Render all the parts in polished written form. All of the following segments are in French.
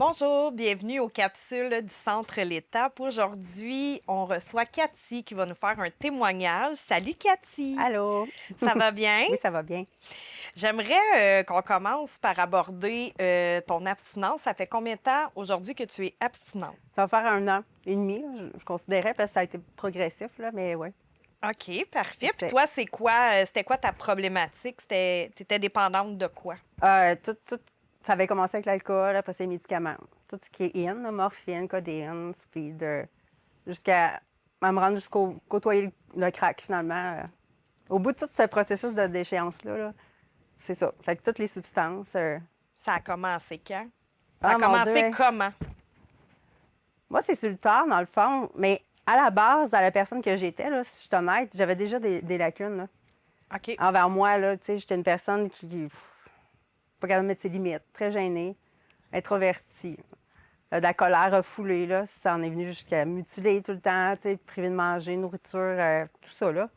Bonjour, bienvenue aux capsules du Centre L'Étape. Aujourd'hui, on reçoit Cathy qui va nous faire un témoignage. Salut Cathy, Allô? ça va bien? Oui, ça va bien. J'aimerais qu'on commence par aborder ton abstinence. Ça fait combien de temps aujourd'hui que tu es abstinente? Ça va faire 1 an et demi, là, je considérais, parce que ça a été progressif, là, mais oui. OK, parfait. Puis C'était toi, c'était quoi ta problématique? T'étais dépendante de quoi? ça avait commencé avec l'alcool, après c'est les médicaments. Tout ce qui est in, là, morphine, codéine, speed, jusqu'à à me rendre jusqu'au côtoyer le crack, finalement. Au bout de tout ce processus de déchéance-là, là, c'est ça. Fait que toutes les substances. Ça a commencé quand? Ça a Ah, mon commencé Dieu! comment? Moi, c'est sur le tard, dans le fond, mais à la base, à la personne que j'étais, là, si je suis honnête, j'avais déjà des lacunes, là. OK. Envers moi, là, tu sais, j'étais une personne qui pas capable de mettre ses limites, très gênée, introvertie. De la colère refoulée, là, ça en est venu jusqu'à mutiler tout le temps, tu sais, priver de manger, nourriture, tout ça, là.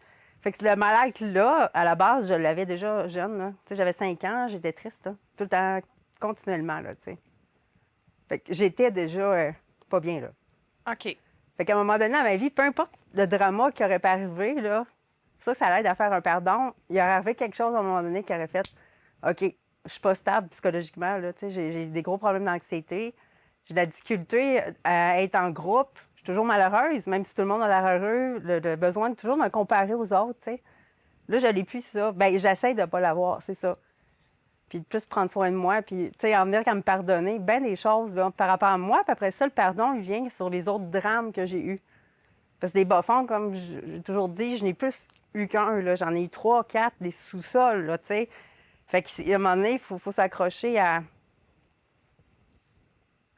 Fait que le mal-être, là, à la base, je l'avais déjà jeune, là. Tu sais, j'avais 5 ans, j'étais triste, là, tout le temps, continuellement, là, tu sais. Fait que j'étais déjà pas bien, là. OK. Fait qu'à un moment donné dans ma vie, peu importe le drama qui aurait pas arrivé, là, ça l'aide à faire un pardon. Il aurait arrivé quelque chose à un moment donné qui aurait fait OK, je suis pas stable psychologiquement, là, tu sais, j'ai des gros problèmes d'anxiété, j'ai de la difficulté à être en groupe, je suis toujours malheureuse, même si tout le monde a l'air heureux, le besoin de toujours me comparer aux autres, tu sais. Là, je l'ai plus, ça. Bien, j'essaie de pas l'avoir, c'est ça. Puis de plus prendre soin de moi, puis, tu sais, en venir qu'à me pardonner, bien des choses, là, par rapport à moi. Puis après ça, le pardon, il vient sur les autres drames que j'ai eus. Parce que des bas-fonds, comme j'ai toujours dit, je n'ai plus eu qu'un, là. J'en ai eu 3, 4, des sous-sols, là, tu sais. Fait qu'à un moment donné, il faut s'accrocher À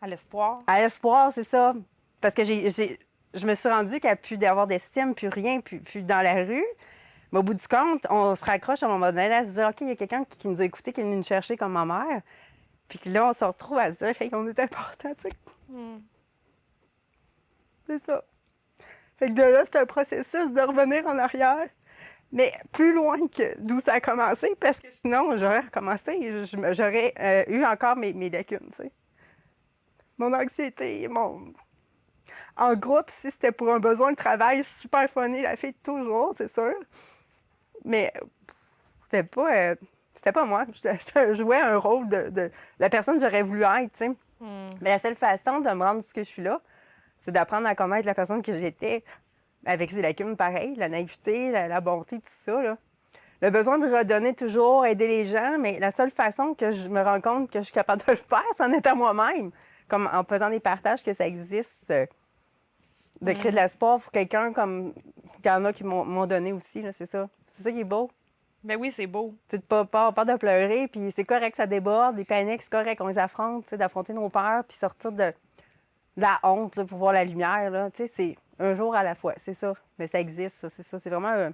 l'espoir? à l'espoir, c'est ça. Parce que je me suis rendue qu'à plus d'avoir d'estime, plus rien, plus dans la rue. Mais au bout du compte, on se raccroche à un moment donné à se dire, OK, il y a quelqu'un qui nous a écoutés, qui est venu nous chercher comme ma mère. Puis que là, on se retrouve à se dire, hey, on est important, tu sais. Hmm. C'est ça. Fait que de là, c'est un processus de revenir en arrière, mais plus loin que d'où ça a commencé, parce que sinon, j'aurais recommencé et j'aurais eu encore mes lacunes, tu sais. Mon anxiété, En groupe, si c'était pour un besoin de travail, super funny, la fille toujours, c'est sûr. Mais c'était pas, c'était pas moi. Je jouais un rôle de la personne que j'aurais voulu être, tu sais. Hmm. Mais la seule façon de me rendre ce que je suis là, c'est d'apprendre à connaître la personne que j'étais avec ses lacunes pareilles, la naïveté, la bonté, tout ça, là. Le besoin de redonner toujours, aider les gens, mais la seule façon que je me rends compte que je suis capable de le faire, c'est en étant moi-même. Comme en faisant des partages que ça existe, de créer de l'espoir pour quelqu'un comme qu'il y en a qui m'ont donné aussi, là, c'est ça. C'est ça qui est beau. Ben oui, c'est beau. C'est de pas de pleurer, puis c'est correct, ça déborde, les paniques, c'est correct, on les affronte, tu sais, d'affronter nos peurs, puis sortir de la honte là, pour voir la lumière, là. Tu sais, c'est un jour à la fois, c'est ça. Mais ça existe, ça, c'est ça. C'est vraiment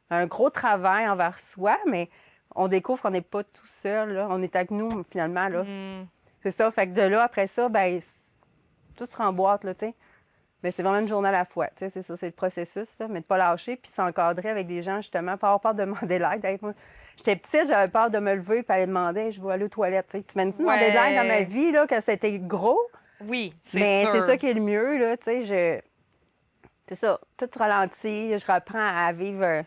un gros travail envers soi, mais on découvre qu'on n'est pas tout seul, là. On est avec nous, finalement, là. Hmm. C'est ça. Fait que de là, après ça, ben tout se remboîte, là, tu sais. Mais c'est vraiment une journée à la fois, tu sais, c'est ça, c'est le processus, là. Mais de pas lâcher, puis s'encadrer avec des gens, justement, pas avoir peur de demander de l'aide. Hey, moi, j'étais petite, j'avais peur de me lever, puis aller demander, hey, je vais aller aux toilettes, tu sais. Tu m'as-tu demandé de l'aide dans ma Ouais. vie, là, que c'était gros? Oui, c'est Mais c'est sûr. ça qui est le mieux, là, tu sais, c'est ça, tout ralenti, je reprends à vivre,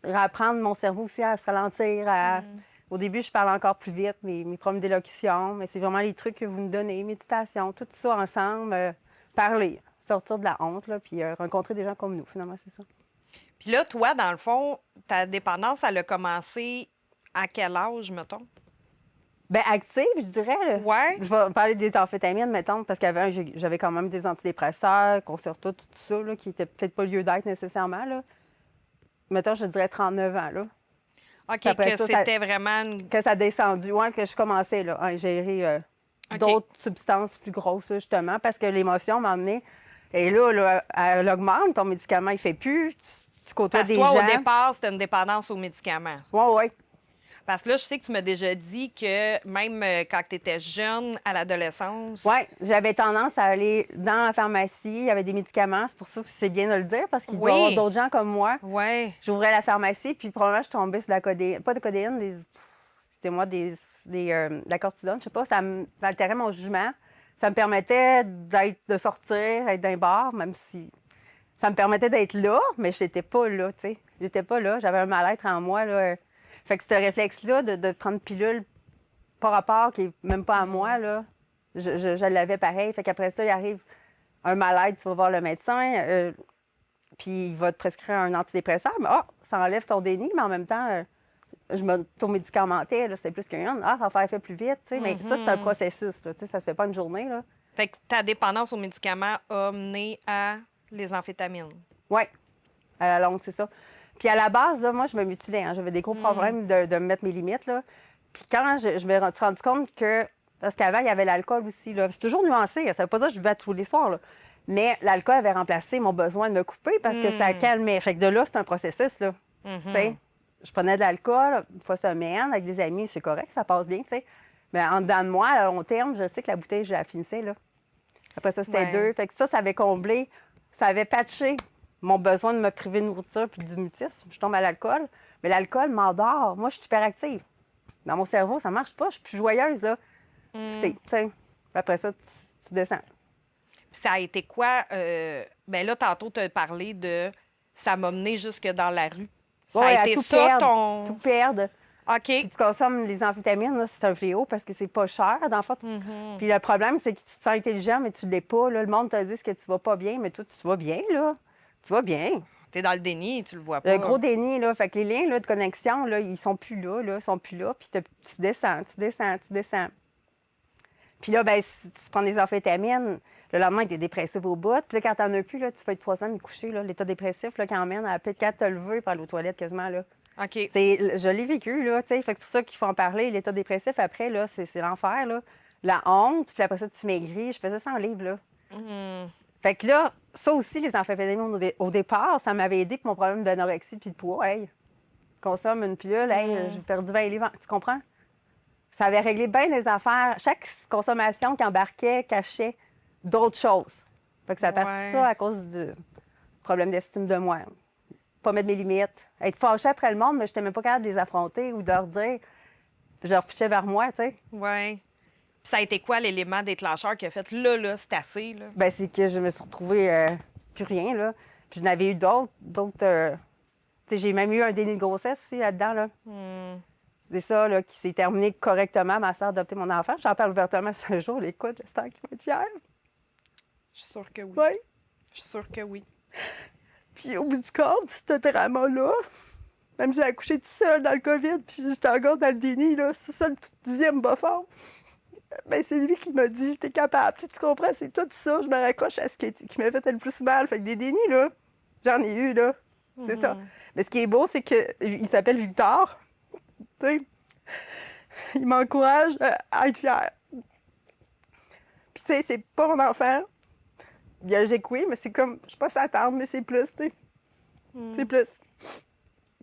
reprendre mon cerveau aussi à se ralentir, Hmm. Au début, je parle encore plus vite, mes problèmes d'élocution, mais c'est vraiment les trucs que vous me donnez, méditation, tout ça ensemble, parler, sortir de la honte, là, puis rencontrer des gens comme nous, finalement, c'est ça. Puis là, toi, dans le fond, ta dépendance, elle a commencé à quel âge, mettons? Bien, active, je dirais, là. Ouais. Je vais parler des amphétamines, mettons, parce qu'avant, j'avais quand même des antidépresseurs, Concerta, tout ça, là, qui n'étaient peut-être pas lieu d'être nécessairement, là. Mettons, je dirais 39 ans, là. Puis OK, après que ça, c'était vraiment une... que ça a descendu, ouais, que je commençais, là, à ingérer OK. d'autres substances plus grosses, là, justement, parce que l'émotion m'a amené. Et là, elle augmente, ton médicament, il fait plus, tu côtoies Parce que des toi, au gens. départ, c'était une dépendance aux médicaments. Ouais, ouais. Parce que là, je sais que tu m'as déjà dit que même quand tu étais jeune, à l'adolescence... Ouais, j'avais tendance à aller dans la pharmacie, il y avait des médicaments, c'est pour ça que c'est bien de le dire, parce qu'il doit y avoir Oui. d'autres gens comme moi. Ouais. J'ouvrais la pharmacie, puis probablement je tombais sur de la codéine, pas de codéine, excusez-moi, de la cortisone, je sais pas, ça altérait mon jugement. Ça me permettait de sortir, d'être dans un bar, même si ça me permettait d'être là, mais je n'étais pas là, tu sais. J'étais pas là, j'avais un mal-être en moi, là. Fait que ce réflexe-là de prendre pilule par rapport, qui est même pas à moi, là, je l'avais pareil. Fait qu'après ça, il arrive un mal-être, tu vas voir le médecin, puis il va te prescrire un antidépresseur. Mais ça enlève ton déni, mais en même temps, je m'automédicamentais, là, c'était plus qu'un. Ça va faire effet plus vite, tu sais. Mais ça, c'est un processus, là, tu sais, ça se fait pas une journée, là. Fait que ta dépendance aux médicaments a mené à les amphétamines. Oui, à la longue, c'est ça. Puis à la base, là, moi, je me mutilais. Hein. J'avais des gros problèmes de me mettre mes limites, là. Puis quand je me suis rendu compte que... Parce qu'avant, il y avait l'alcool aussi, là. C'est toujours nuancé, ça veut pas dire que je buvais tous les soirs, là. Mais l'alcool avait remplacé mon besoin de me couper parce que ça calmait. Fait que de là, c'est un processus, là. Tu sais, je prenais de l'alcool une fois semaine avec des amis, c'est correct, ça passe bien, tu sais. Mais en dedans de moi, à long terme, je sais que la bouteille, je la finissais, là. Après ça, c'était 2. Fait que ça avait comblé, ça avait patché mon besoin de me priver de nourriture puis du mutisme. Je tombe à l'alcool. Mais l'alcool m'endort. Moi, je suis hyperactive. Dans mon cerveau, ça marche pas. Je suis plus joyeuse, là. Tu sais, après ça, tu descends. Puis ça a été quoi? Ben là, tantôt, tu as parlé de ça m'a mené jusque dans la rue. Ça a été tout ça, perdre, tout perdre. OK. Puis tu consommes les amphétamines, là, c'est un fléau parce que c'est pas cher, dans le fond. Puis le problème, c'est que tu te sens intelligent, mais tu l'es pas. Là. Le monde te dit que tu vas pas bien, mais toi, tu vas bien, là. Tu vas bien. T'es dans le déni, tu le vois pas. Le gros déni, là. Fait que les liens là, de connexion, là, ils sont plus là, là. Ils sont plus là. Puis tu descends, tu descends, tu descends. Puis là, ben, si tu prends des amphétamines, le lendemain, tu es dépressif au bout. Puis là, quand t'en as plus, là, tu peux être 3 semaines couché, là. L'état dépressif, là, qui emmène à peut-être te lever pour aller aux toilettes quasiment, là. OK. Je l'ai vécu, là, tu sais. Fait que c'est pour ça qu'il faut en parler. L'état dépressif, après, là, c'est l'enfer, là. La honte, puis après ça, tu maigris. Je faisais ça en livre, là. Fait que là, ça aussi, les amphétamines, au départ, ça m'avait aidé pour mon problème d'anorexie puis de poids. Hey, consomme une pilule, hey, j'ai perdu 20 livres. Tu comprends? Ça avait réglé bien les affaires. Chaque consommation qui embarquait cachait d'autres choses. Fait que ça a parti de ça à cause du problème d'estime de moi. Pas mettre mes limites. Être fâchée après le monde, mais je n'étais même pas capable de les affronter ou de leur dire. Je leur pitchais vers moi, tu sais. Oui. Puis ça a été quoi l'élément déclencheur qui a fait là, c'est assez, là? Bien, c'est que je me suis retrouvée plus rien, là. Puis je n'avais eu d'autres. Tu sais, j'ai même eu un déni de grossesse aussi là-dedans, là. C'est ça, là, qui s'est terminé correctement. Ma soeur a adopté mon enfant. J'en parle ouvertement ce jour. L'écoute, j'espère qu'il va être fier. Je suis sûre que oui. Oui. Je suis sûre que oui. Puis au bout du compte, ce drama-là, même j'ai accouché toute seule dans le COVID, puis j'étais encore dans le déni, là. C'est ça le tout 10e bas fond. Ben, c'est lui qui m'a dit, t'es capable. Tu comprends, c'est tout ça. Je me raccroche à ce qui m'a fait le plus mal. Fait que des dénis, là, j'en ai eu, là. C'est ça. Mais ce qui est beau, c'est qu'il s'appelle Victor. Tu sais, il m'encourage à être fière. Puis, tu sais, c'est pas mon enfant. Biologique, oui, mais c'est comme, je sais pas s'attendre, mais c'est plus, tu sais. C'est plus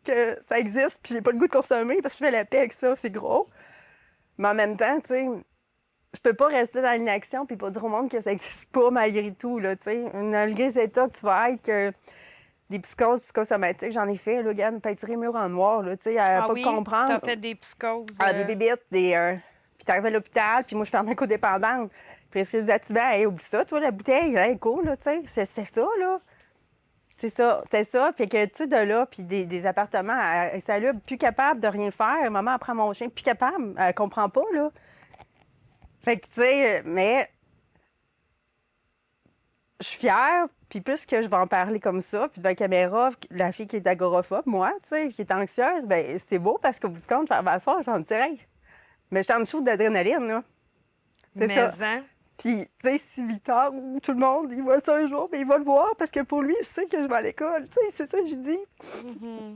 que ça existe, puis j'ai pas le goût de consommer parce que je fais la paix avec ça, c'est gros. Mais en même temps, tu sais, je peux pas rester dans l'inaction puis pas dire au monde que ça existe pas malgré tout, là, tu sais. Malgré cet état que tu vas être, que des psychoses psychosomatiques, j'en ai fait, là, regarde, peinturer mur en noir, là, tu sais, à pas comprendre. T'as fait des psychoses. Des bébites, puis t'arrives à l'hôpital, puis moi, je suis en codépendante. Prescrit des activants, hey, oublie ça, toi, la bouteille, hey, cool, là, tu sais, c'est ça, là. C'est ça. Puis que, tu sais, de là, puis des appartements insalubres, plus capable de rien faire. Maman, elle prend mon chien, plus capable. Elle comprend pas, là. Fait que, tu sais, mais je suis fière, puis plus que je vais en parler comme ça, puis devant la caméra, la fille qui est agoraphobe, moi, tu sais, qui est anxieuse, ben c'est beau parce qu'au bout du compte, faire m'asseoir, j'en dirais. Mais je suis en dessous d'adrénaline, là. C'est ça. Hein? Puis, tu sais, si Victor ou tout le monde, il voit ça un jour, mais il va le voir parce que pour lui, il sait que je vais à l'école. Tu sais, c'est ça que je dis.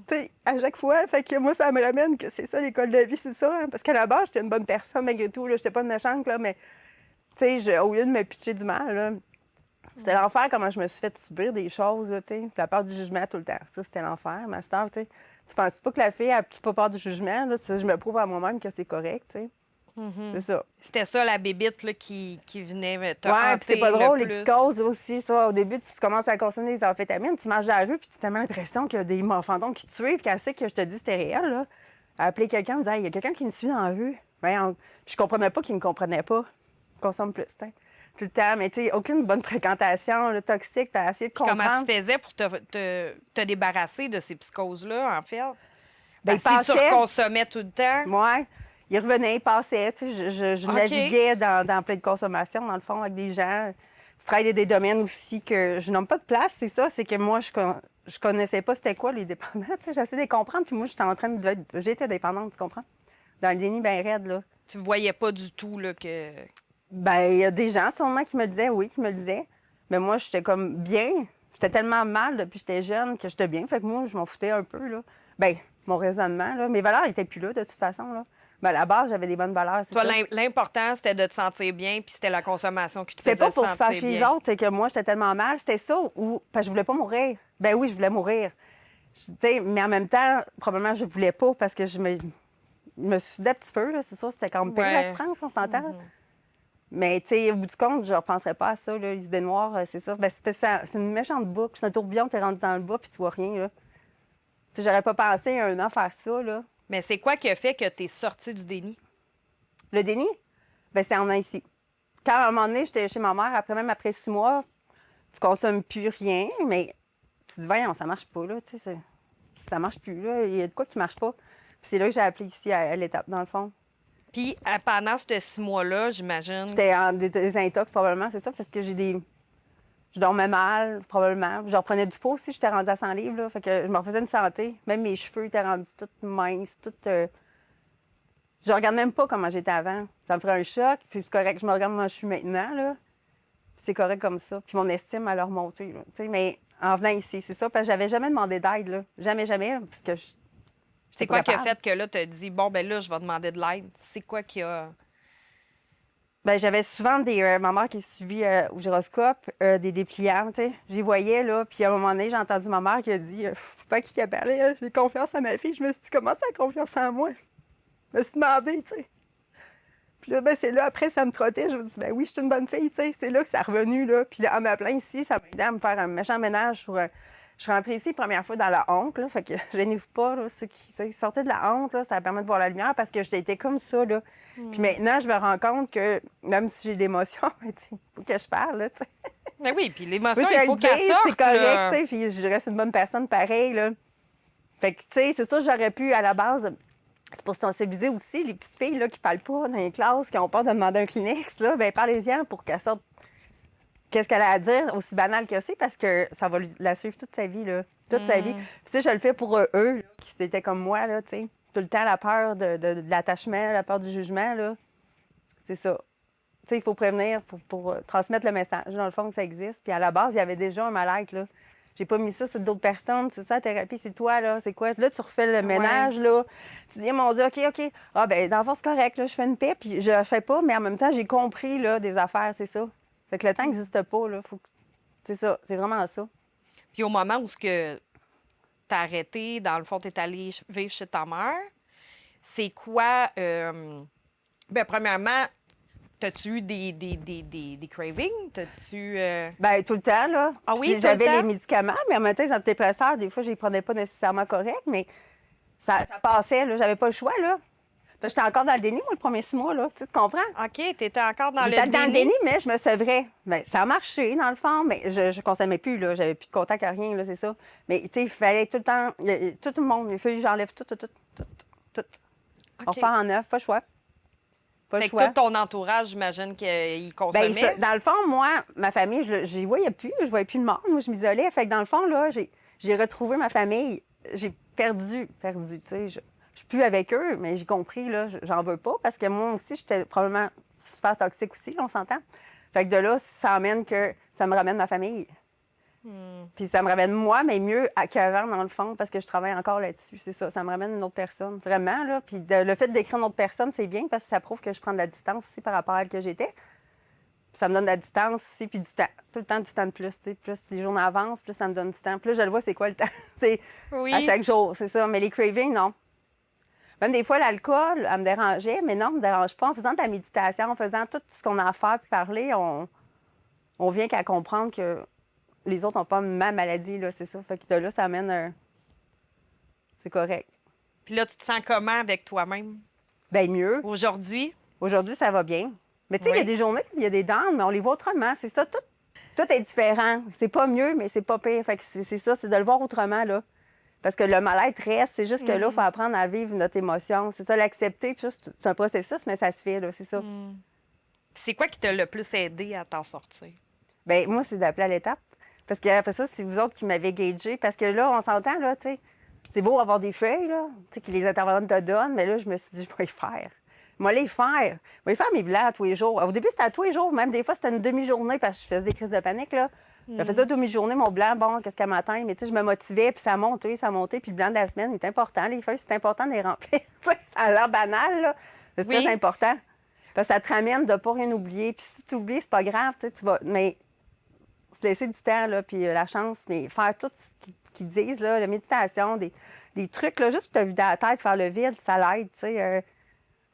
Tu sais, à chaque fois, fait que moi, ça me ramène que c'est ça, l'école de la vie, c'est ça. Hein? Parce qu'à la base, j'étais une bonne personne malgré tout. J'étais pas une méchante, là, mais, tu sais, au lieu de me pitcher du mal, là, c'était l'enfer comment je me suis fait subir des choses, tu sais. La peur du jugement tout le temps. Ça, c'était l'enfer. Ma sœur, tu sais. Tu penses pas que la fille a pas peur du jugement, là? Je me prouve à moi-même que c'est correct, tu sais. C'est ça. C'était ça, la bébite là, qui venait te ouais, puis c'est pas drôle, les plus. psychoses aussi, ça. Au début, tu commences à consommer des amphétamines, tu marches dans la rue, puis tu as tellement l'impression qu'il y a des morphandons qui te suivent, qu'elle sait que je te dis c'était réel, là. appeler quelqu'un, me dire, hey, il y a quelqu'un qui me suit dans la rue. Puis je comprenais pas qu'il me comprenait pas. Consomme plus, t'sais. Tout le temps, mais tu sais, aucune bonne fréquentation, là, toxique, puis essayer de Puis comment tu comprendre. faisais pour te débarrasser de ces psychoses-là, en fait? Ben, il Parce que si tu passait, reconsommais tout le temps, moi, il revenait, il passait, tu sais, je OK. naviguais dans plein de consommation, dans le fond, avec des gens. Je travaillais dans des domaines aussi que je nomme pas de place, c'est ça, c'est que moi, je connaissais pas c'était quoi les dépendants, tu sais, j'essayais de les comprendre, puis moi, j'étais en train de... J'étais dépendante, tu comprends? Dans le déni bien raide, là. Tu ne voyais pas du tout là, que. Ben, il y a des gens sûrement qui me le disaient, oui, qui me le disaient. Mais moi, j'étais comme bien. J'étais tellement mal depuis que j'étais jeune que j'étais bien. Fait que moi, je m'en foutais un peu, là. Ben, mon raisonnement, là. Mes valeurs n'étaient plus là, de toute façon, là. Mais à la base, j'avais des bonnes valeurs, c'est Toi, ça. l'important, c'était de te sentir bien, puis c'était la consommation qui te C'était faisait pas pour sentir fâcher les bien. autres, c'est que moi, j'étais tellement mal. C'était ça, ou. Parce que je voulais pas mourir. Ben oui, je voulais mourir. Tu sais, mais en même temps, probablement, je voulais pas parce que je me suis un petit peu, là. C'est sûr, c'était comme pire la Ouais. souffrance, on s'entend. Mais, tu sais, au bout du compte, je ne repenserais pas à ça, là. Les idées noires, c'est ça. Ben, c'est une méchante boucle. C'est un tourbillon, t'es rendu dans le bas, puis tu vois rien, là. Tu sais, j'aurais pas pensé un an faire ça, là. Mais c'est quoi qui a fait que tu es sorti du déni? Le déni, ben c'est en venant ici. Quand, à un moment donné, j'étais chez ma mère, même après 6 mois, tu consommes plus rien, mais tu te dis, voyons, ça marche pas, là, tu sais, ça marche plus, là. Il y a de quoi qui marche pas. Puis c'est là que j'ai appelé ici à l'étape, dans le fond. Puis, pendant ces 6 mois-là, j'imagine. J'étais en désintox, probablement, c'est ça, parce que je dormais mal, probablement. Je reprenais du poids aussi, j'étais rendue à 100 livres, là. Fait que je me refaisais une santé. Même mes cheveux étaient rendus toutes minces, toutes... Je regarde même pas comment j'étais avant. Ça me ferait un choc, puis c'est correct. Je me regarde comment je suis maintenant, là. Puis c'est correct comme ça. Puis mon estime, elle a remonté, là. Tu sais, mais en venant ici, c'est ça, parce que j'avais jamais demandé d'aide, là. Jamais, jamais, parce que C'est j'étais pas quoi qui a capable. fait que là, tu as dit, bon, ben là, je vais demander de l'aide? C'est quoi qui a. Ben, j'avais souvent ma mère qui suivit au gyroscope, des dépliants, tu sais. J'y voyais, là. Puis à un moment donné, j'ai entendu ma mère qui a dit pas qui a parlé, hein, j'ai confiance à ma fille. Je me suis dit, comment ça, confiance en moi? Je me suis demandé, tu sais. Puis là, ben, c'est là, après, ça me trottait. Je me suis dit, ben oui, je suis une bonne fille, tu sais. C'est là que ça est revenu, là. Puis là, en m'appelant ici, ça m'a aidé à me faire un méchant ménage sur. Je suis rentrée ici la première fois dans la honte, là. Fait que je gênez-vous pas, là, ceux qui sortaient de la honte, là, ça permet de voir la lumière parce que j'étais comme ça, là. Puis maintenant, je me rends compte que même si j'ai d'émotions, il faut que je parle, là, tu sais. Ben oui, puis l'émotion, Moi, je il le faut qu'elle dis, sorte. c'est correct, Là. tu sais. Puis je reste une bonne personne pareil, là. Fait que, tu sais, c'est sûr, j'aurais pu, à la base, c'est pour sensibiliser aussi les petites filles là, qui parlent pas dans les classes, qui ont peur de demander un Kleenex, là, ben parlez-en pour qu'elle sorte qu'est-ce qu'elle a à dire, aussi banal que c'est, parce que ça va la suivre toute sa vie, là. Toute sa vie. Puis, tu sais, je le fais pour eux, là, qui étaient comme moi, là, tu sais. Tout le temps, la peur de l'attachement, la peur du jugement, là. C'est ça. Tu sais, il faut prévenir pour transmettre le message, dans le fond, que ça existe. Puis à la base, il y avait déjà un mal-être, là. J'ai pas mis ça sur d'autres personnes. C'est ça, la thérapie, c'est toi, là. C'est quoi? Là, tu refais le Ouais. ménage, là. Tu dis, mon Dieu, OK, OK. Ah, ben dans le fond, c'est correct, là. Je fais une paix, puis je le fais pas, mais en même temps, j'ai compris, là, des affaires, c'est ça. Fait que le temps n'existe pas, là. Faut que... C'est ça. C'est vraiment ça. Puis au moment où tu as arrêté, dans le fond, tu es allé vivre chez ta mère, c'est quoi. Ben, premièrement, t'as-tu eu des cravings? T'as-tu. Ben tout le temps, là. Ah Puis oui, tout le j'avais les temps? médicaments, mais en même temps, les antidépresseurs, des fois, je les prenais pas nécessairement correct, mais ça passait, là. J'avais pas le choix, là. Parce que j'étais encore dans le déni, moi, le premier 6 mois, là. Tu comprends? OK, t'étais encore dans le J'étais dans le déni. déni, mais je me sevrais. Ben, ça a marché, dans le fond, mais je consommais plus, là. J'avais plus de contact à rien, là, c'est ça. Mais, tu sais, il fallait tout le temps, tout le monde, il fallait que j'enlève tout, tout, tout, tout, tout. On OK. repart en neuf, pas le choix. Pas le Fait que choix. tout ton entourage, j'imagine qu'il Ben, consommait. dans le fond, moi, ma famille, je les voyais plus, je voyais plus le monde. Moi, je m'isolais. Fait que dans le fond, là, j'ai retrouvé ma famille. J'ai perdu, tu sais. Je suis plus avec eux, mais j'ai compris, là, j'en veux pas parce que moi aussi, j'étais probablement super toxique aussi, là, on s'entend. Fait que de là, ça amène que ça me ramène ma famille. Puis ça me ramène moi, mais mieux qu'avant, dans le fond, parce que je travaille encore là-dessus. C'est ça, ça me ramène une autre personne, vraiment, là. Puis le fait d'écrire une autre personne, c'est bien parce que ça prouve que je prends de la distance aussi par rapport à elle que j'étais. Puis ça me donne de la distance aussi, puis du temps. Tout le temps du temps de plus, tu sais. Plus les journées avancent, plus ça me donne du temps. Plus je le vois, c'est quoi le temps? C'est à Oui. chaque jour, c'est ça. Mais les cravings, non. Même des fois, l'alcool, elle me dérangeait, mais non, elle me dérange pas. En faisant de la méditation, en faisant tout ce qu'on a à faire puis parler, on vient qu'à comprendre que les autres n'ont pas ma maladie, là, c'est ça. Fait que de là, ça amène un... C'est correct. Puis là, tu te sens comment avec toi-même Bien mieux. aujourd'hui? Aujourd'hui, ça va bien. Mais tu sais, il y a Oui. des journées, il y a des downs, mais on les voit autrement. C'est ça, tout est différent. C'est pas mieux, mais c'est pas pire. Fait que c'est ça, c'est de le voir autrement, là. Parce que le mal-être reste, c'est juste que là, il faut apprendre à vivre notre émotion. C'est ça, l'accepter. Puis ça, c'est un processus, mais ça se fait, là, c'est ça. Puis c'est quoi qui t'a le plus aidé à t'en sortir? Bien, moi, c'est d'appeler à l'étape. Parce que après ça, c'est vous autres qui m'avez gagé. Parce que là, on s'entend, là, tu sais. C'est beau avoir des feuilles, là, tu sais, que les intervenants te donnent, mais là, je me suis dit, je vais les faire. Moi, les faire. Je vais faire mes bilans à tous les jours. Au début, c'était à tous les jours. Même des fois, c'était une demi-journée parce que je faisais des crises de panique, là. Je faisais une demi-journée, mon blanc, bon, qu'est-ce qu'elle m'atteint? Mais tu sais, je me motivais, puis ça montait, ça montait. Puis le blanc de la semaine, il est important. Les feuilles, c'est important de les remplir. Ça a l'air banal, là. Mais c'est Oui. très important. Parce que ça te ramène de ne pas rien oublier. Puis si tu oublies, c'est pas grave, tu sais, tu vas. Mais se laisser du temps, là, puis la chance, mais faire tout ce qu'ils disent, là, la méditation, des trucs, là, juste pour te vider la tête, faire le vide, ça l'aide, tu sais.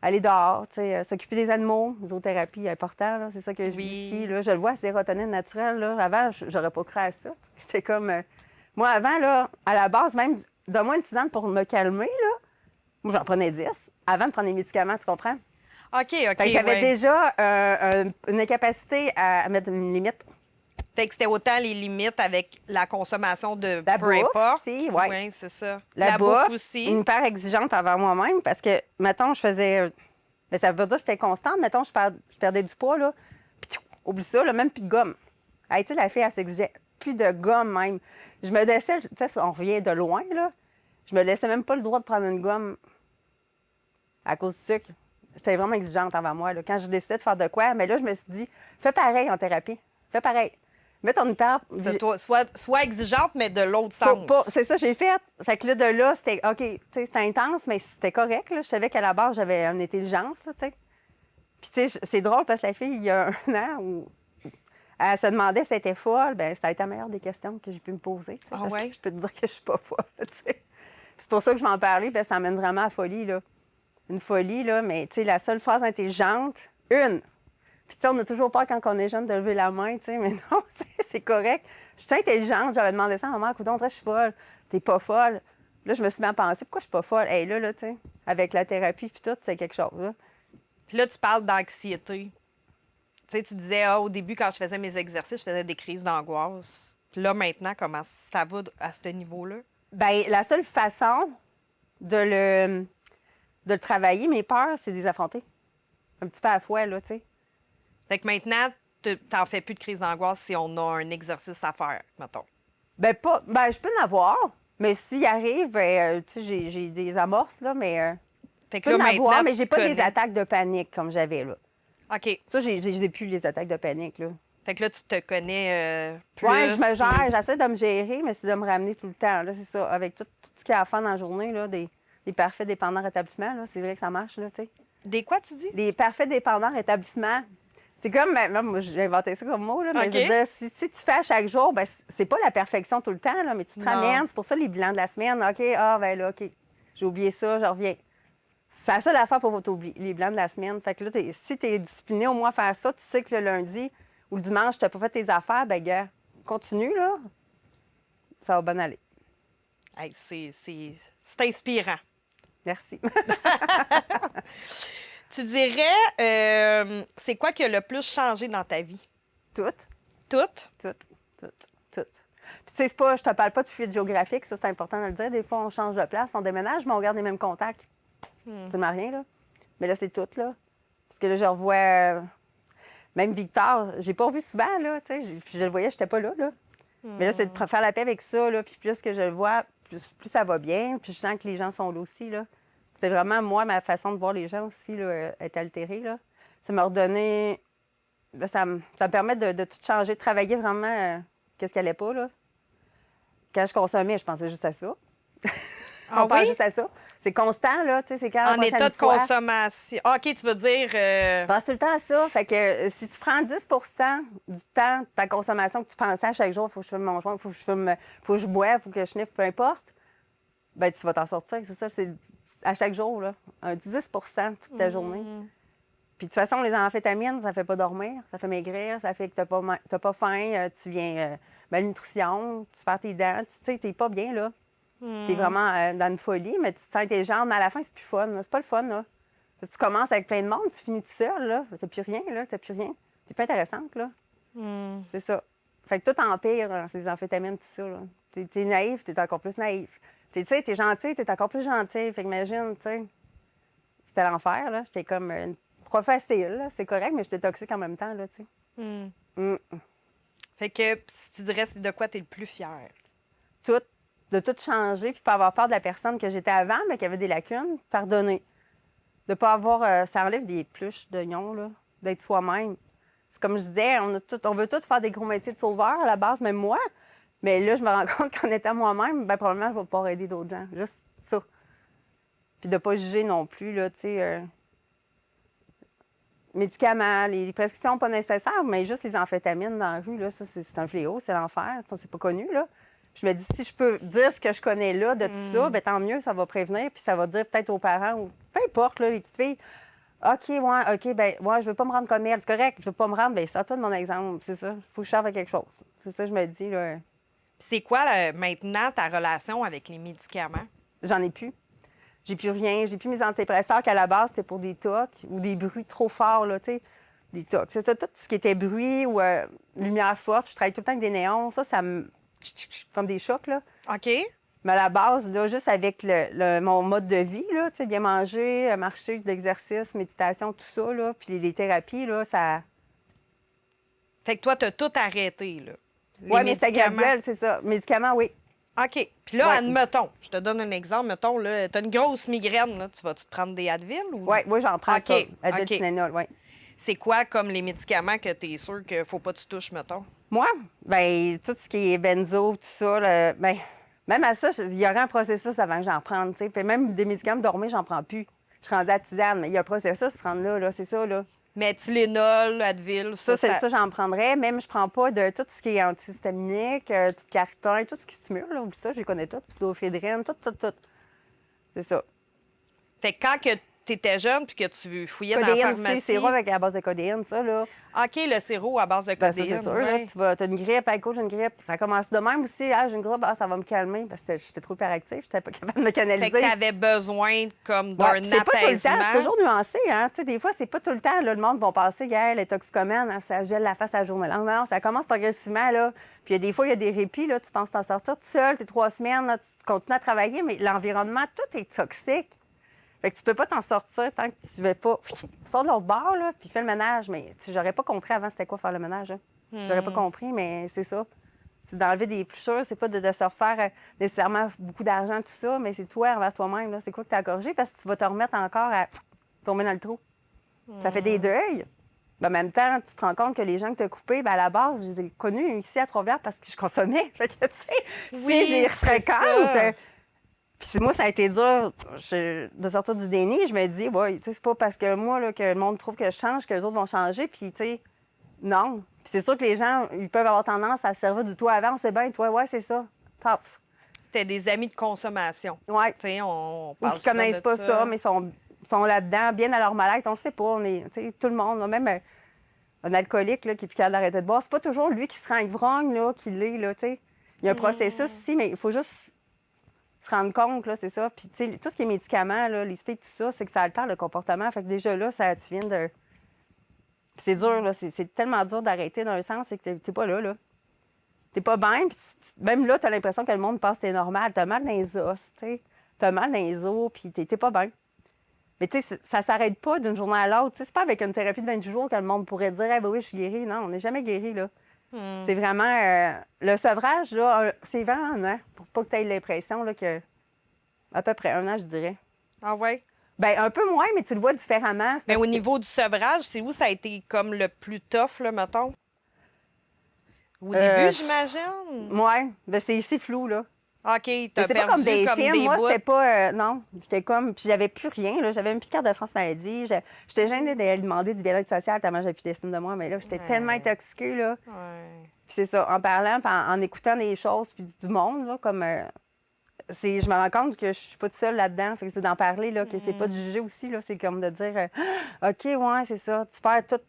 Aller dehors, tu sais, s'occuper des animaux, zoothérapie, important, là, c'est ça que je vis ici, là. Je le vois, c'est sérotonine naturelle, là. Avant, j'aurais pas cru à ça. C'est comme... moi, avant, là, à la base, même, donne-moi une tisane pour me calmer, là. Moi, j'en prenais 10 avant de prendre des médicaments, tu comprends? OK. Fait que j'avais Ouais. déjà une incapacité à mettre une limite. Fait que c'était autant les limites avec la consommation de La peu bouffe importe. aussi, ouais. Oui, c'est ça. La bouffe aussi. hyper exigeante envers moi-même parce que, mettons, je faisais. Mais ça veut pas dire que j'étais constante. Mettons, je perdais du poids, là. Puis, oublie ça, là, même plus de gomme. Hey, tu sais, la fille, elle s'exigeait plus de gomme, même. Je me laissais, tu sais, on revient de loin, là. Je me laissais même pas le droit de prendre une gomme à cause du sucre. J'étais vraiment exigeante envers moi, là. Quand je décidais de faire de quoi, mais là, je me suis dit, fais pareil en thérapie. Fais pareil. Mets ton hyper. C'est toi, soit exigeante, mais de l'autre sens. C'est ça que j'ai fait. Fait que là, de là, c'était OK, tu sais, c'était intense, mais c'était correct. Là. Je savais qu'à la base, j'avais une intelligence, tu sais. Puis, tu sais, c'est drôle parce que la fille, il y a un an, où elle se demandait si elle était folle. Bien, ça a été la meilleure des questions que j'ai pu me poser, tu sais. Parce que je peux te dire que je suis pas folle, tu sais. C'est pour ça que je m'en parlais, parce que ça m'amène vraiment à la folie, là. Une folie, là, mais, tu sais, la seule phrase intelligente, une. Puis, tu sais, on a toujours peur quand on est jeune de lever la main, tu sais, mais non, c'est correct. Je suis intelligente. J'avais demandé ça à maman. Écoute, je suis folle. T'es pas folle. Là, je me suis mis à penser, pourquoi je suis pas folle? Hey, là, tu sais, avec la thérapie puis tout, c'est quelque chose, là. Puis là, tu parles d'anxiété. Tu sais, tu disais, au début, quand je faisais mes exercices, je faisais des crises d'angoisse. Puis là, maintenant, comment ça va à ce niveau-là? Bien, la seule façon de le travailler, mes peurs, c'est de les affronter. Un petit peu à la fois, là, tu sais. Fait que maintenant, t'en fais plus de crise d'angoisse si on a un exercice à faire, mettons. Ben, pas. Ben, je peux en avoir, mais s'il arrive, tu sais, j'ai des amorces, là, mais. Fait Je que peux là, en avoir, maintenant, mais tu j'ai pas des connais. attaques de panique comme j'avais, là. OK. Ça, j'ai plus les attaques de panique, là. Fait que là, tu te connais plus. Oui, je me gère. puis- J'essaie de me gérer, mais c'est de me ramener tout le temps. Là, c'est ça. Avec tout ce qu'il y a à faire dans la journée, là, des parfaits dépendants rétablissements, là, c'est vrai que ça marche, là, tu sais. Des quoi, tu dis? Les parfaits dépendants rétablissements, c'est comme, même, moi, j'ai inventé ça comme mot, là, mais OK. je veux dire, si tu fais à chaque jour, ben c'est pas la perfection tout le temps, là, mais tu te Non. ramènes. C'est pour ça les bilans de la semaine. OK, ben là, OK, j'ai oublié ça, je reviens. C'est la seule affaire pour t'oublier, les bilans de la semaine. Fait que là, si tu es discipliné au moins à faire ça, tu sais que le lundi ou le dimanche, tu n'as pas fait tes affaires, ben gars, continue, là. Ça va bien aller. Hey, c'est inspirant. Merci. Tu dirais, c'est quoi qui a le plus changé dans ta vie? Tout, Tout? tout, tout, tout. Puis, tu sais, c'est pas, je te parle pas de fuite géographique, ça, c'est important de le dire. Des fois, on change de place, on déménage, mais on garde les mêmes contacts. C'est rien, là. Mais là, c'est tout, là. Parce que là, je revois. Même Victor, j'ai pas revu souvent, là. Tu sais, je le voyais, j'étais pas là, là. Mais là, c'est de faire la paix avec ça, là. Puis plus que je le vois, plus ça va bien. Puis je sens que les gens sont là aussi, là. C'est vraiment, moi, ma façon de voir les gens aussi, là, est altérée, là. Ça m'a redonné. Ben, ça me permet de tout changer, de travailler vraiment qu'est-ce qui allait pas, là. Quand je consommais, je pensais juste à ça. Ah On pense oui? juste à ça. C'est constant, là. Tu sais, c'est quand la En prochaine état de fois. consommation. Ah, OK, tu veux dire. Je pense tout le temps à ça. Fait que si tu prends 10 du temps de ta consommation que tu pensais à chaque jour, il faut que je fume mon joint, il faut que je fume, faut que je boive, il faut que je sniffe, peu importe, ben tu vas t'en sortir. C'est ça, c'est à chaque jour, là. Un 10 toute ta journée. Puis de toute façon, les amphétamines, ça fait pas dormir, ça fait maigrir, ça fait que t'as pas faim, tu viens malnutrition, tu perds tes dents, tu sais, t'es pas bien, là. T'es vraiment dans une folie, mais tu te sens intelligente, mais à la fin, c'est plus fun. Là. C'est pas le fun, là. Tu commences avec plein de monde, tu finis tout seul, là. T'as plus rien, là. T'as plus rien. T'es pas intéressante, là. C'est ça. Fait que tout empire, hein, ces amphétamines, tout ça, là. T'es naïf, t'es encore plus naïf. Tu sais, t'es gentil, t'es encore plus gentil. Fait que imagine, tu sais. C'était l'enfer, là. J'étais comme pas facile, là. C'est correct, mais j'étais toxique en même temps, là, tu sais. Fait que si tu dirais, c'est de quoi tu es le plus fier? Tout. De tout changer, puis pas avoir peur de la personne que j'étais avant, mais qui avait des lacunes. Pardonner. De pas avoir... ça enlève des pluches d'oignons, là. D'être soi-même. C'est comme je disais, on veut tous faire des gros métiers de sauveur à la base, même moi. Mais là, je me rends compte qu'en étant moi-même, bien, probablement, je vais pouvoir aider d'autres gens. Juste ça. Puis de pas juger non plus, là, tu sais... médicaments, les prescriptions pas nécessaires, mais juste les amphétamines dans la rue, là, ça, c'est un fléau, c'est l'enfer. Ça, c'est pas connu, là. Je me dis, si je peux dire ce que je connais là de tout ça, bien, tant mieux, ça va prévenir, puis ça va dire peut-être aux parents, ou peu importe, là, les petites filles, OK, ouais, OK, ben ouais, je veux pas me rendre comme elle. C'est correct, je veux pas me rendre, bien, c'est toi de mon exemple, c'est ça. Il faut que je serve à quelque chose. C'est ça, je me dis, là. Puis c'est quoi, maintenant, ta relation avec les médicaments? J'en ai plus. J'ai plus rien. J'ai plus mes antidépresseurs qu'à la base, c'était pour des tocs ou des bruits trop forts, là, tu sais. Des tocs. C'est ça, tout ce qui était bruit ou lumière forte. Je travaille tout le temps avec des néons. Ça me... comme des chocs, là. OK. Mais à la base, là, juste avec mon mode de vie, là, tu sais, bien manger, marcher, de l'exercice, méditation, tout ça, là, puis les thérapies, là, ça... Fait que toi, t'as tout arrêté, là. Les Oui, mais c'était médicaments. graduel, c'est ça. Médicaments, oui. OK. Puis là, Ouais. admettons, je te donne un exemple. Mettons, là, t'as une grosse migraine, là. Tu vas-tu te prendre des Advil ou... Oui, j'en prends OK, ça. OK. Advil-Tylenol, oui. C'est quoi, comme les médicaments que t'es sûr qu'il faut pas que tu touches, mettons? Moi, ben tout ce qui est benzo, tout ça, là, ben, même à ça, il y aurait un processus avant que j'en prenne, tu sais. Puis même des médicaments de dormir, j'en prends plus. Je suis rendue à tisane, mais il y a un processus, se rendre là, c'est ça, là. Mais Tylenol, Advil, Ça, j'en prendrais. Même, je prends pas de tout ce qui est antihistaminique, tout carton, tout ce qui stimule, là. Oublie ça, je les connais toutes. Pseudoéphédrine, tout. C'est ça. Fait que quand que t'étais jeune puis que tu fouillais dans la Codéine pharmacie... aussi, sirop avec la base de codéine, ça, là. OK, le sirop à base de Ben, ça, codéine. c'est sûr, ouais. là. Tu as une grippe, écoute, j'ai une grippe. Ça commence de même aussi. Ah, j'ai une grippe, ça va me calmer parce que j'étais trop hyperactive, j'étais pas capable de me Fait canaliser. que t'avais besoin comme Ouais, d'un puis c'est pas tout le temps, apaisement. c'est toujours nuancé, hein. Tu sais, des fois, c'est pas tout le temps, là, le monde va penser qu'elle est toxicomane, hein, ça gèle la face à la journée longue. Non, ça commence progressivement, là. Puis des fois, il y a des répits, là, tu penses t'en sortir tout seul, t'es 3 semaines, là, tu continues à travailler, mais l'environnement, tout est toxique. Fait que tu peux pas t'en sortir tant que tu vas pas... Sors de l'autre bord, là, puis fais le ménage. Mais j'aurais pas compris avant c'était quoi faire le ménage, hein. J'aurais pas compris, mais c'est ça. C'est d'enlever des pluchures, c'est pas de se refaire nécessairement beaucoup d'argent, tout ça, mais c'est toi envers toi-même, là. C'est quoi que tu as corrigé? Parce que tu vas te remettre encore à tomber dans le trou. Ça fait des deuils. Ben, en même temps, tu te rends compte que les gens que tu as coupés, ben, à la base, je les ai connus ici à Trois-Rivières parce que je consommais. Fait que, tu sais, Oui, si je les c'est ça. fréquente... Puis moi, ça a été dur de sortir du déni. Je me dis, ouais, tu sais, c'est pas parce que moi, là, que le monde trouve que je change que les autres vont changer. Puis, tu sais, non. Puis c'est sûr que les gens, ils peuvent avoir tendance à se servir de toi avant. C'est bien, toi, ouais, c'est ça. Passe. C'était des amis de consommation. Ouais. Tu sais, on Ou parle qui souvent connaissent de pas ça, mais sont là-dedans, bien à leur mal-être. On le sait pas. On est, tu sais, tout le monde, là, même un alcoolique là, qui est plus capable d'arrêter de boire, c'est pas toujours lui qui se rend ivrogne, là, qui l'est, là, tu sais. Il y a un processus ici, mais il faut juste se rendre compte, là, c'est ça. Puis, tu sais, tout ce qui est médicaments, là, les spés, tout ça, c'est que ça altère le comportement. Fait que déjà là, tu viens de... Puis c'est dur, là. C'est tellement dur d'arrêter d'un sens, c'est que t'es pas là, là. T'es pas bien, puis même là, t'as l'impression que le monde pense que t'es normal. T'as mal dans les os, tu sais. T'as mal dans les os, puis t'es pas bien. Mais tu sais, ça s'arrête pas d'une journée à l'autre. Tu sais, c'est pas avec une thérapie de 28 jours que le monde pourrait dire « Ah ben oui, je suis guérie ». Non, on n'est jamais guéri, là. C'est vraiment... le sevrage, là, c'est vraiment un an, pour pas que tu aies l'impression là, que... À peu près un an, je dirais. Ah ouais? Bien, un peu moins, mais tu le vois différemment. Mais au niveau du sevrage, c'est où ça a été comme le plus tough, là, mettons? Au début, j'imagine? Oui, ben c'est ici flou, là. OK, t'as C'est perdu pas comme des films. Moi, bouts. c'était pas... non, j'étais comme... Puis j'avais plus rien, là. J'avais même plus de carte d'assurance maladie. J'étais gênée d'aller demander du bien-être social tellement j'avais plus d'estime de moi. Mais là, j'étais tellement intoxiquée, là. Ouais. Puis c'est ça, en parlant, puis en écoutant des choses, puis du monde, là, comme... je me rends compte que je suis pas toute seule là-dedans. Fait que c'est d'en parler, là, que c'est pas de juger aussi, là. C'est comme de dire, OK, ouais, c'est ça. Tu perds toute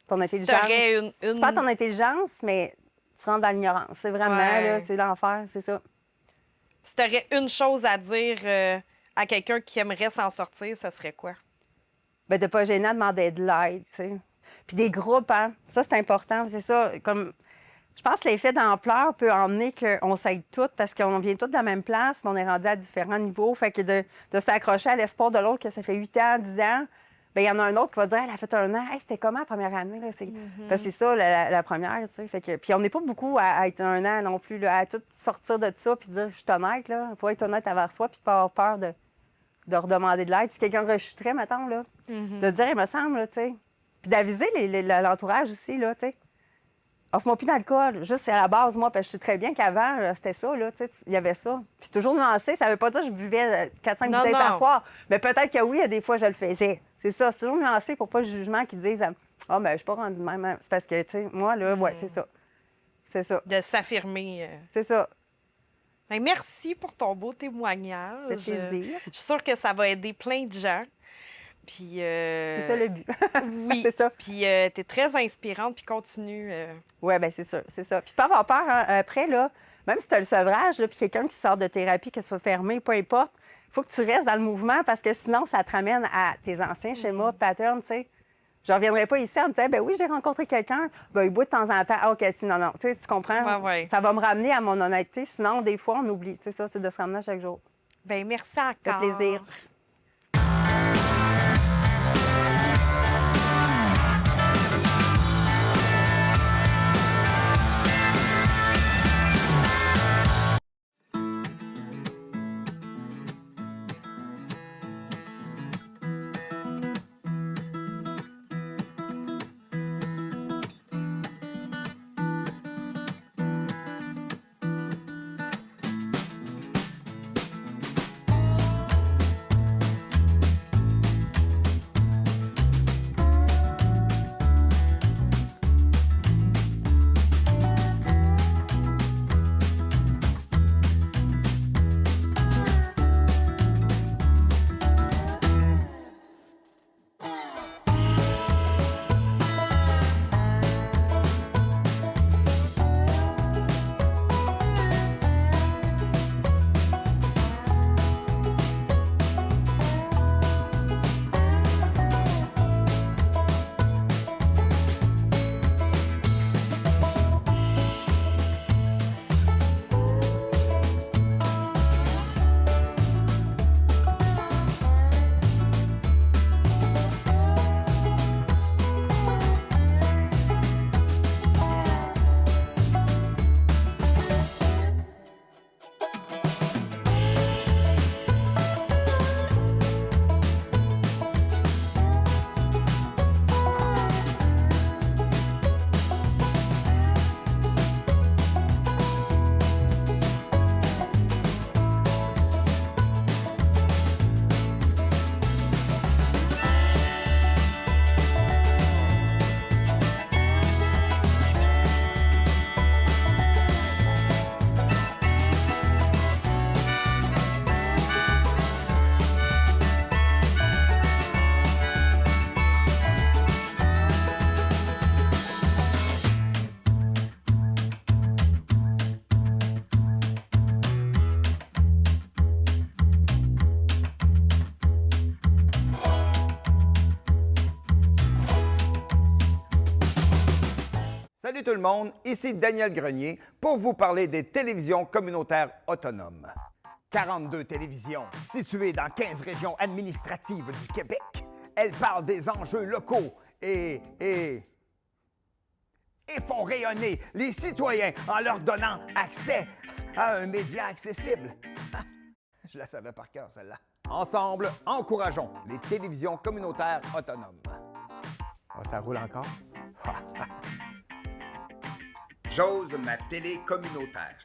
ton intelligence. T'aurais Tu perds ton intelligence, mais tu rentres dans l'ignorance. C'est vraiment, Ouais. là, c'est l'enfer, c'est ça. Si tu aurais une chose à dire à quelqu'un qui aimerait s'en sortir, ce serait quoi? Bien, de pas gêner à demander de l'aide, tu sais. Puis des groupes, hein, ça, c'est important, c'est ça. Comme, je pense que l'effet d'ampleur peut emmener qu'on s'aide toutes parce qu'on vient toutes de la même place, mais on est rendu à différents niveaux. Fait que de s'accrocher à l'espoir de l'autre, que ça fait 8 ans, 10 ans, bien, il y en a un autre qui va dire, elle a fait un an, hey, c'était comment la première année? Là? Parce que c'est ça, la première, tu sais. Fait que, puis on n'est pas beaucoup à être un an non plus, là, à tout sortir de ça puis dire, je suis honnête, là. Il faut être honnête envers soi puis pas avoir peur de redemander de l'aide. Si quelqu'un rechuterait, mettons, là, de dire, il me semble, là, tu sais. Puis d'aviser l'entourage aussi, là, tu sais. Offre-moi plus d'alcool. Juste, c'est à la base, moi, parce que je sais très bien qu'avant, là, c'était ça, là, tu sais, il y avait ça. Puis c'est toujours nuancé. Ça veut pas dire que je buvais 4-5 Non, bouteilles non. par soir. Mais peut-être que oui, il y a des fois, je le faisais. C'est ça. C'est toujours nuancé pour pas le jugement qui disent, ah, ben je suis pas rendue de même. C'est parce que, tu sais, moi, là, ouais, c'est ça. C'est ça. De s'affirmer. C'est ça. Ben, merci pour ton beau témoignage. Ça fait plaisir. Je suis sûre que ça va aider plein de gens. Puis, C'est ça le but. oui. C'est ça. Puis, tu es très inspirante, puis continue. Oui, bien, c'est sûr, c'est ça. Puis pas avoir peur, hein, après, là, même si tu as le sevrage, là, puis quelqu'un qui sort de thérapie, que ce soit fermé, peu importe, il faut que tu restes dans le mouvement parce que sinon, ça te ramène à tes anciens schémas, patterns, tu sais. Je ne reviendrai pas ici en me disant, ben oui, j'ai rencontré quelqu'un, ben il boit de temps en temps. Ah, OK, non, non, tu sais, tu comprends? Ouais, ouais. Ça va me ramener à mon honnêteté. Sinon, des fois, on oublie. C'est ça, c'est de se ramener à chaque jour. Ben merci Ça fait encore. plaisir. Salut tout le monde, ici Daniel Grenier pour vous parler des télévisions communautaires autonomes. 42 télévisions situées dans 15 régions administratives du Québec. Elles parlent des enjeux locaux et font rayonner les citoyens en leur donnant accès à un média accessible. Je la savais par cœur, celle-là. Ensemble, encourageons les télévisions communautaires autonomes. Oh, ça roule encore? J'ose ma télé communautaire.